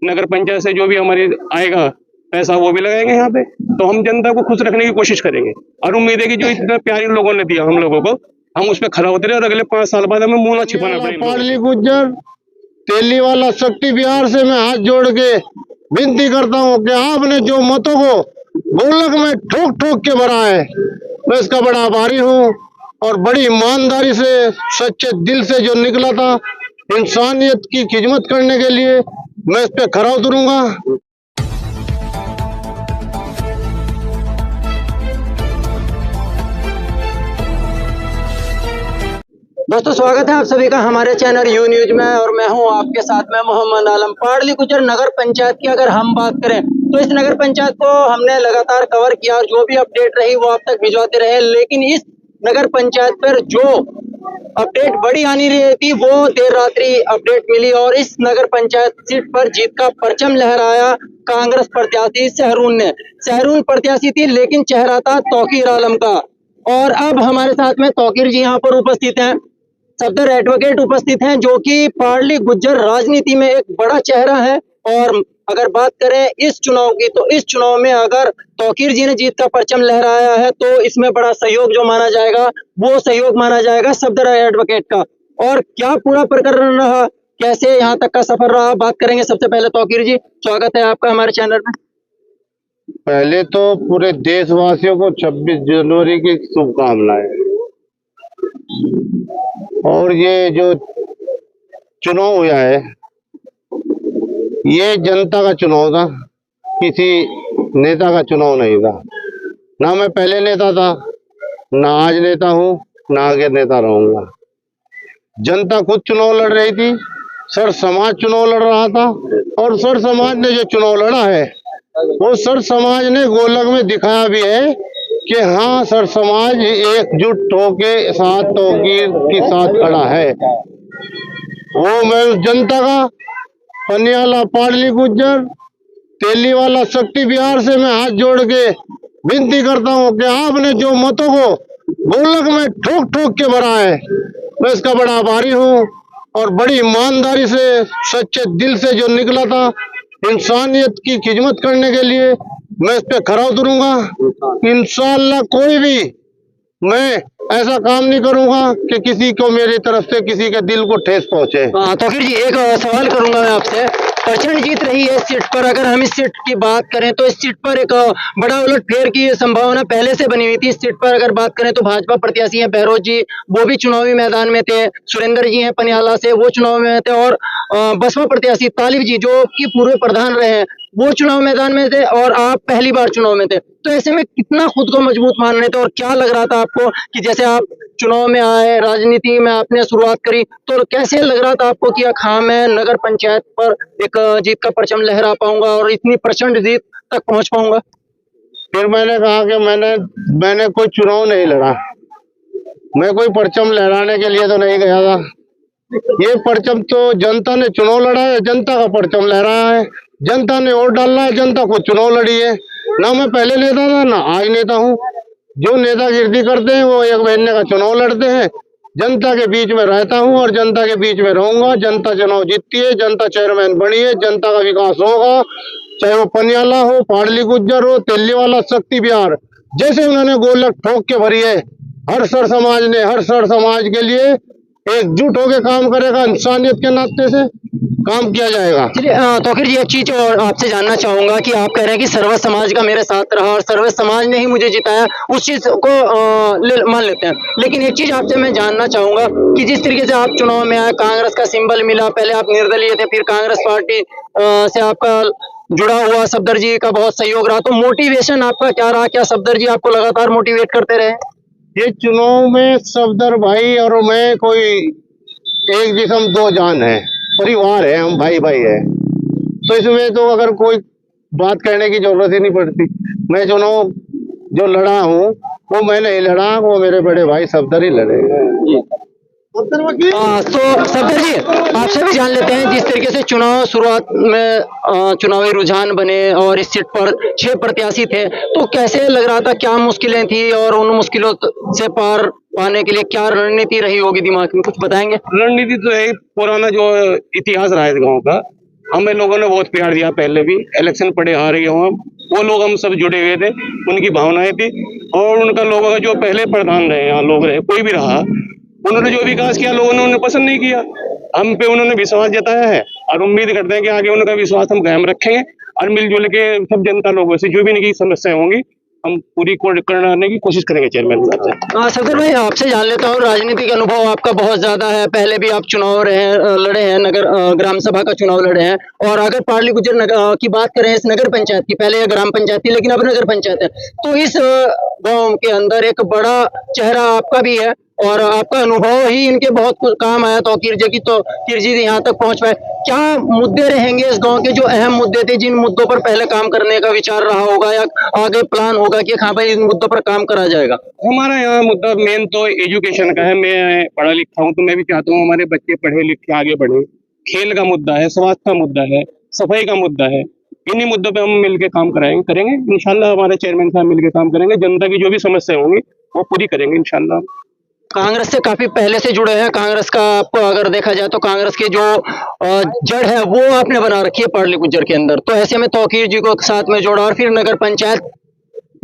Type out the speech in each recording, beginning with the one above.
नगर पंचायत से जो भी हमारे आएगा पैसा वो भी लगाएंगे यहाँ पे। तो हम जनता को खुश रखने की कोशिश करेंगे और उम्मीद है कि जो इतने प्यारे लोगों ने दिया हम लोगों को, हम उस पर खड़ा होते रहे और अगले 5 साल बाद हमें मुंह ना छिपाना पड़े। पाडली गुज्जर तेलीवाला शक्ति बिहार से मैं हाथ जोड़ के विनती करता हूँ कि आपने जो मतों को गोलक में ठोक ठोक के भरा है, मैं इसका बड़ा आभारी हूँ। और बड़ी ईमानदारी से सच्चे दिल से जो निकला था इंसानियत की खिदमत करने के लिए, मैं इस पे खरा उतरूंगा। दोस्तों स्वागत है आप सभी का हमारे चैनल यू न्यूज में और मैं हूं आपके साथ में मोहम्मद आलम। पाडली गुज्जर नगर पंचायत की अगर हम बात करें तो इस नगर पंचायत को हमने लगातार कवर किया और जो भी अपडेट रही वो आप तक भिजवाते रहे, लेकिन इस नगर पंचायत पर जो अपडेट बड़ी आनी रही थी वो देर रात्रि अपडेट मिली और इस नगर पंचायत सीट पर जीत का परचम लहराया कांग्रेस प्रत्याशी सहरून ने। सहरून प्रत्याशी थी लेकिन चेहरा था तौकीर आलम का। और अब हमारे साथ में तौकीर जी यहाँ पर उपस्थित हैं, सफदर एडवोकेट उपस्थित हैं, जो कि पाडली गुज्जर राजनीति में एक बड़ा चेहरा है। और अगर बात करें इस चुनाव की तो इस चुनाव में अगर तौकीर जी ने जीत का परचम लहराया है तो इसमें बड़ा सहयोग जो माना जाएगा वो सहयोग माना जाएगा सफदर एडवोकेट का। और क्या पूरा प्रकरण रहा, कैसे यहाँ तक का सफर रहा, बात करेंगे। सबसे पहले तौकीर जी स्वागत है आपका हमारे चैनल में। पहले तो पूरे देशवासियों को 26 जनवरी की शुभकामनाएं। और ये जो चुनाव हुआ है ये जनता का चुनाव था, किसी नेता का चुनाव नहीं था। ना मैं पहले नेता था, ना आज नेता हूँ, ना आगे नेता रहूंगा। जनता खुद चुनाव लड़ रही थी, सर समाज चुनाव लड़ रहा था और सर समाज ने जो चुनाव लड़ा है वो सर समाज ने गोलक में दिखाया भी है कि हाँ सर समाज एकजुट होके साथ तौकीर के साथ खड़ा है। वो मैं जनता का पनियाला पाडली गुज्जर तेलीवाला शक्ति बिहार से मैं हाथ जोड़ के विनती करता हूँ कि आपने जो मतों को गोलक में ठोक ठोक के भरा है, मैं इसका बड़ा आभारी हूँ। और बड़ी ईमानदारी से सच्चे दिल से जो निकला था इंसानियत की खिदमत करने के लिए, मैं इस पे खरा उतरूंगा। इंशाअल्लाह कोई भी मैं ऐसा काम नहीं करूंगा कि किसी को मेरी तरफ से किसी के दिल को ठेस पहुंचे। तौकीर जी एक सवाल करूंगा मैं आपसे, प्रचंड जीत रही है इस सीट पर। अगर हम इस सीट की बात करें तो इस सीट पर एक बड़ा उलटफेर की संभावना पहले से बनी हुई थी। इस सीट पर अगर बात करें तो भाजपा प्रत्याशी हैं बहरोज जी, वो भी चुनावी मैदान में थे। सुरेंद्र जी हैं पनियाला से, वो चुनाव में थे। और बसपा प्रत्याशी तालिब जी जो कि पूर्व प्रधान रहे हैं वो चुनाव मैदान में थे और आप पहली बार चुनाव में थे। तो ऐसे में कितना खुद को मजबूत मान रहे थे और क्या लग रहा था आपको कि जैसे आप चुनाव में आए, राजनीति में आपने शुरुआत करी, तो कैसे लग रहा था आपको कि हाँ मैं नगर पंचायत पर एक जीत का परचम लहरा पाऊंगा और इतनी प्रचंड जीत तक पहुंच पाऊंगा? फिर मैंने कहा कि मैंने कोई चुनाव नहीं लड़ा, मैं कोई परचम लहराने के लिए तो नहीं गया था। ये परचम तो जनता ने चुनाव लड़ा है, जनता का परचम लहराया है, जनता ने वोट डाला है, जनता को चुनाव लड़ी है। ना मैं पहले नेता था ना आज नेता हूँ। जो नेतागिरी करते हैं वो एक महीने का चुनाव लड़ते हैं। जनता के बीच में रहता हूँ और जनता के बीच में रहूंगा। जनता चुनाव जीतती है, जनता चेयरमैन बनी है, जनता का विकास होगा, चाहे वो पनियाला हो, पाडली गुज्जर हो, तेलीवाला शक्ति बिहार। जैसे उन्होंने गोलक ठोक के भरी है, हर सर समाज ने हर सर समाज के लिए एकजुट होकर काम करेगा, इंसानियत के नाते से काम किया जाएगा। तौकीर जी एक चीज और आपसे जानना चाहूंगा कि आप कह रहे हैं कि सर्व समाज का मेरे साथ रहा और सर्व समाज ने ही मुझे जिताया, उस चीज को मान लेते हैं। लेकिन एक चीज आपसे मैं जानना चाहूंगा कि जिस तरीके से आप चुनाव में आए, कांग्रेस का सिंबल मिला, पहले आप निर्दलीय थे, फिर कांग्रेस पार्टी से आपका जुड़ा हुआ सफदर जी का बहुत सहयोग रहा, तो मोटिवेशन आपका क्या रहा? क्या सफदर जी आपको लगातार मोटिवेट करते रहे? ये चुनाव में सफदर भाई और मैं कोई एक जिस्म दो जान है, परिवार है, हम भाई भाई है। तो इसमें तो अगर कोई बात कहने की जरूरत ही नहीं पड़ती। मैं चुनाव जो लड़ा हूँ वो मैं नहीं लड़ा, वो मेरे बड़े भाई सफदर ही लड़े। तो सफदर जी आपसे भी जान लेते हैं, जिस तरीके से चुनाव शुरुआत में चुनावी रुझान बने और इस सीट पर 6 प्रत्याशी थे, तो कैसे लग रहा था, क्या मुश्किलें थी और उन मुश्किलों से पार पाने के लिए क्या रणनीति रही होगी दिमाग में, कुछ बताएंगे? रणनीति तो है पुराना जो इतिहास रहा है गाँव का, हमें लोगों ने बहुत प्यार दिया, पहले भी इलेक्शन पड़े आ रही हो हम, वो लोग हम सब जुड़े हुए थे, उनकी भावनाएं थी। और उनका लोगों का जो पहले प्रधान रहे, यहाँ लोग रहे, कोई भी रहा, उन्होंने जो विकास किया लोगों ने उन्हें पसंद नहीं किया। हम पे उन्होंने विश्वास जताया है और उम्मीद करते हैं कि आगे उनका विश्वास हम कायम रखेंगे और मिलजुल के सब जनता लोगों से जो भी इनकी समस्याएं होंगी हम पूरी करने की कोशिश करेंगे चेयरमैन साहब से। सफदर भाई, आपसे जान लेता हूँ, राजनीतिक अनुभव आपका बहुत ज्यादा है, पहले भी आप चुनाव लड़े हैं, नगर ग्राम सभा का चुनाव लड़े हैं। और अगर पार्ली गुज्जर की बात करें इस नगर पंचायत की, पहले यह ग्राम पंचायत थी लेकिन अब नगर पंचायत है, तो इस गांव के अंदर एक बड़ा चेहरा आपका भी है और आपका अनुभव ही इनके बहुत कुछ काम आया तो किरजी यहाँ तक पहुंच पाए। क्या मुद्दे रहेंगे इस गांव के जो अहम मुद्दे थे, जिन मुद्दों पर पहले काम करने का विचार रहा होगा या आगे प्लान होगा कि हाँ भाई इन मुद्दों पर काम करा जाएगा? हमारा यहाँ मुद्दा मेन तो एजुकेशन का है। मैं पढ़ा लिखा हूँ तो मैं भी चाहता हूँ हमारे बच्चे पढ़े लिखे आगे बढ़े। खेल का मुद्दा है, स्वास्थ्य का मुद्दा है, सफाई का मुद्दा है। इन्हीं मुद्दों पे हम मिलकर काम करेंगे इंशाल्लाह। हमारे चेयरमैन साहब मिलकर काम करेंगे, जनता की जो भी समस्या होंगी वो पूरी करेंगे इंशाल्लाह। कांग्रेस से काफी पहले से जुड़े हैं, कांग्रेस का आपको अगर देखा जाए तो कांग्रेस की जो जड़ है वो आपने बना रखी है पार्ली गुज्जर के अंदर, तो ऐसे में तौकीर जी को साथ में जोड़ा और फिर नगर पंचायत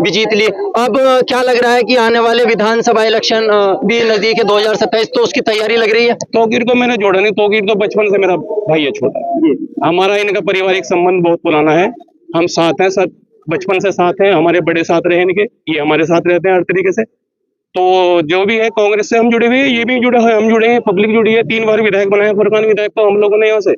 भी जीत ली। अब क्या लग रहा है कि आने वाले विधानसभा इलेक्शन भी नजदीक है 2027, तो उसकी तैयारी लग रही है? तौकीर को मैंने जोड़ा नहीं, तौकीर तो बचपन से मेरा भाई है छोटा। हमारा इनका पारिवारिक संबंध बहुत पुराना है, हम साथ हैं, सब बचपन से साथ हैं, हमारे बड़े साथ रहे इनके, ये हमारे साथ रहते हैं हर तरीके से। तो जो भी है कांग्रेस से हम जुड़े हुए हैं, ये भी जुड़ा है, हम जुड़े हैं, पब्लिक जुड़ी है। 3 बार विधायक बनाए फुरकान विधायक तो हम लोगों ने यहाँ से,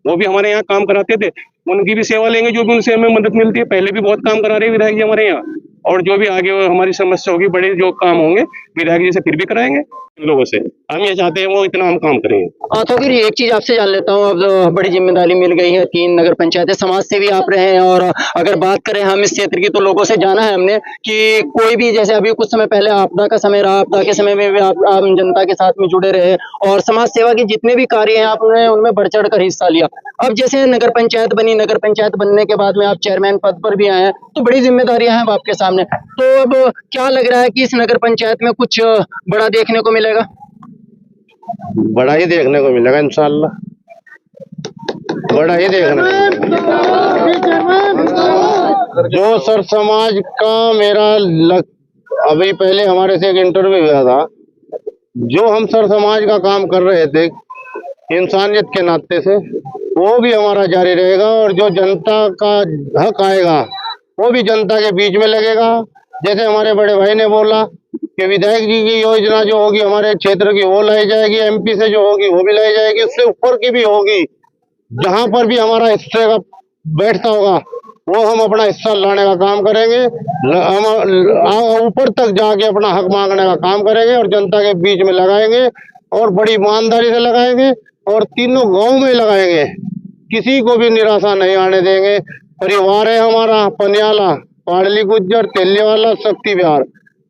वो भी हमारे यहाँ काम कराते थे, उनकी भी सेवा लेंगे जो भी उनसे हमें मदद मिलती है। पहले भी बहुत काम करा रहे हैं विधायक जी हमारे यहाँ, और जो भी आगे हमारी समस्या होगी, बड़े जो काम होंगे विधायक जी से फिर भी कराएंगे लोगों से। हम ये चाहते हैं वो इतना हम काम करेंगे। तो फिर एक चीज आपसे जान लेता हूँ, अब बड़ी जिम्मेदारी मिल गई है, 3 नगर पंचायतें, समाज से भी आप रहे हैं और अगर बात करें हम इस क्षेत्र की तो लोगों से जाना है हमने कि कोई भी, जैसे अभी कुछ समय पहले आपदा का समय रहा, आपदा के समय में भी आप आम जनता के साथ में जुड़े रहे और समाज सेवा के जितने भी कार्य हैं आपने उनमें बढ़ चढ़ कर हिस्सा लिया। अब जैसे नगर पंचायत बनी, नगर पंचायत बनने के बाद में आप चेयरमैन पद पर भी आए हैं, तो बड़ी जिम्मेदारियां हैं आपके सामने, तो अब क्या लग रहा है कि इस नगर पंचायत में कुछ बड़ा देखने को मिलेगा? बड़ा ही देखने को मिलेगा इंशाल्लाह, बड़ा ही देखने को मिलेगा। जो सर समाज का मेरा अभी पहले हमारे से एक इंटरव्यू हुआ था, जो हम सर समाज का काम कर रहे थे इंसानियत के नाते से, वो भी हमारा जारी रहेगा और जो जनता का हक आएगा वो भी जनता के बीच में लगेगा। जैसे हमारे बड़े भाई ने बोला कि विधायक जी की योजना जो होगी हमारे क्षेत्र की वो लाई जाएगी, एमपी से जो होगी वो भी लाई जाएगी, उससे ऊपर की भी होगी। जहां पर भी हमारा हिस्से का बैठता होगा वो हम अपना हिस्सा लाने का काम करेंगे, हम ऊपर तक जाके अपना हक मांगने का काम करेंगे और जनता के बीच में लगाएंगे और बड़ी ईमानदारी से लगाएंगे और तीनों गांव में लगाएंगे, किसी को भी निराशा नहीं आने देंगे। परिवार है हमारा पनियाला, पाड़ली गुज्जर, तेलीवाला, शक्ति विहार,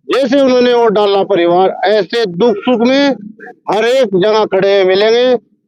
जैसे उन्होंने वोट डाला परिवार, ऐसे दुख सुख में हर एक जगह खड़े मिलेंगे,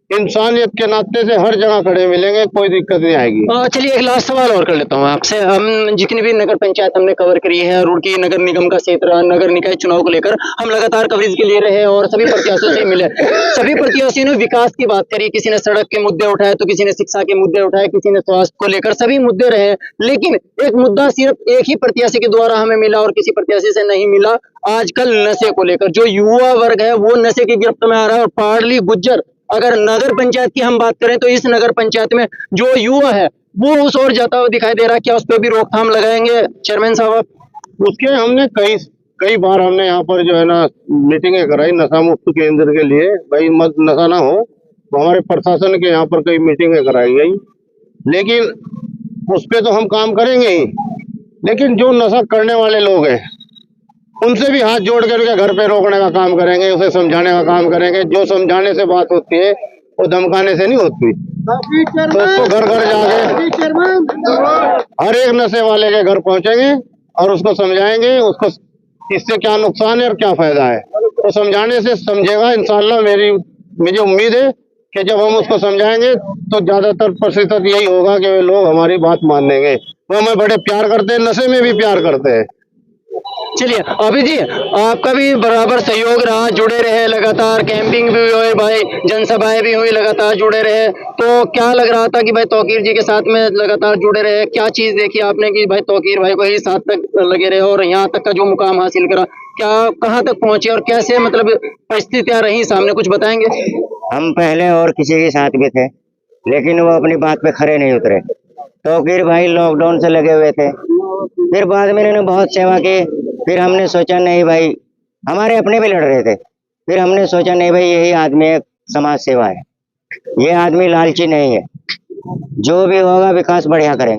इंसानियत के नाते से हर जगह खड़े मिलेंगे, कोई दिक्कत नहीं आएगी। चलिए एक लास्ट सवाल और कर लेता हूँ आपसे। हम जितनी भी नगर पंचायत हमने कवर करी है, रुड़की नगर निगम का क्षेत्र, नगर निकाय चुनाव को लेकर हम लगातार कवरेज के लिए रहे और सभी प्रत्याशियों से मिले। सभी प्रत्याशियों ने विकास की बात करी, किसी ने सड़क के मुद्दे उठाए तो किसी ने शिक्षा के मुद्दे उठाए, किसी ने स्वास्थ्य को लेकर, सभी मुद्दे रहे। लेकिन एक मुद्दा सिर्फ एक ही प्रत्याशी के द्वारा हमें मिला और किसी प्रत्याशी से नहीं मिला, आजकल नशे को लेकर। जो युवा वर्ग है वो नशे की गिरफ्त में आ रहा है और पाड़ली गुज्जर, अगर नगर पंचायत की हम बात करें तो इस नगर पंचायत में जो युवा है वो उस ओर जाता हुआ दिखाई दे रहा है। क्या उस पर भी रोकथाम लगाएंगे चेयरमैन साहब? उसके हमने कई बार हमने यहाँ पर जो है ना मीटिंगें कराई नशा मुक्त केंद्र के लिए, भाई मत नशा ना हो, तो हमारे प्रशासन के यहाँ पर कई मीटिंगें कराई गई, लेकिन उस पे तो हम काम करेंगे ही। लेकिन जो नशा करने वाले लोग हैं उनसे भी हाथ जोड़ करके घर पे रोकने का काम करेंगे, उसे समझाने का काम करेंगे। जो समझाने से बात होती है वो धमकाने से नहीं होती, तो उसको घर घर जाके हर एक नशे वाले के घर पहुंचेंगे और उसको समझाएंगे, उसको इससे क्या नुकसान है और क्या फायदा है, तो समझाने से समझेगा इंशाल्लाह। मुझे उम्मीद है कि जब हम उसको समझाएंगे तो ज्यादातर प्रतिशत यही होगा कि वे लोग हमारी बात मान लेंगे। वो हमें बड़े प्यार करते हैं, नशे में भी प्यार करते हैं, चलिए अभी जी आपका भी बराबर सहयोग रहा, जुड़े रहे लगातार, कैंपिंग भी हुई भाई, जनसभाएं भी हुई, लगातार जुड़े रहे। तो क्या लग रहा था कि भाई तौकीर जी के साथ में लगातार जुड़े रहे, क्या चीज देखी आपने कि भाई तौकीर भाई को ही साथ तक लगे रहे और यहाँ तक का जो मुकाम हासिल करा, क्या कहाँ तक पहुंचे और कैसे मतलब परिस्थितियां रही सामने, कुछ बताएंगे? हम पहले और किसी के साथ भी थे, लेकिन वो अपनी बात पे खरे नहीं उतरे। तौकीर भाई लॉकडाउन से लगे हुए थे, फिर बाद में इन्होंने बहुत सेवा की। फिर हमने सोचा नहीं भाई, हमारे अपने भी लड़ रहे थे, फिर हमने सोचा नहीं भाई यही आदमी एक समाज सेवा है, ये आदमी लालची नहीं है, जो भी होगा विकास बढ़िया करेंगे।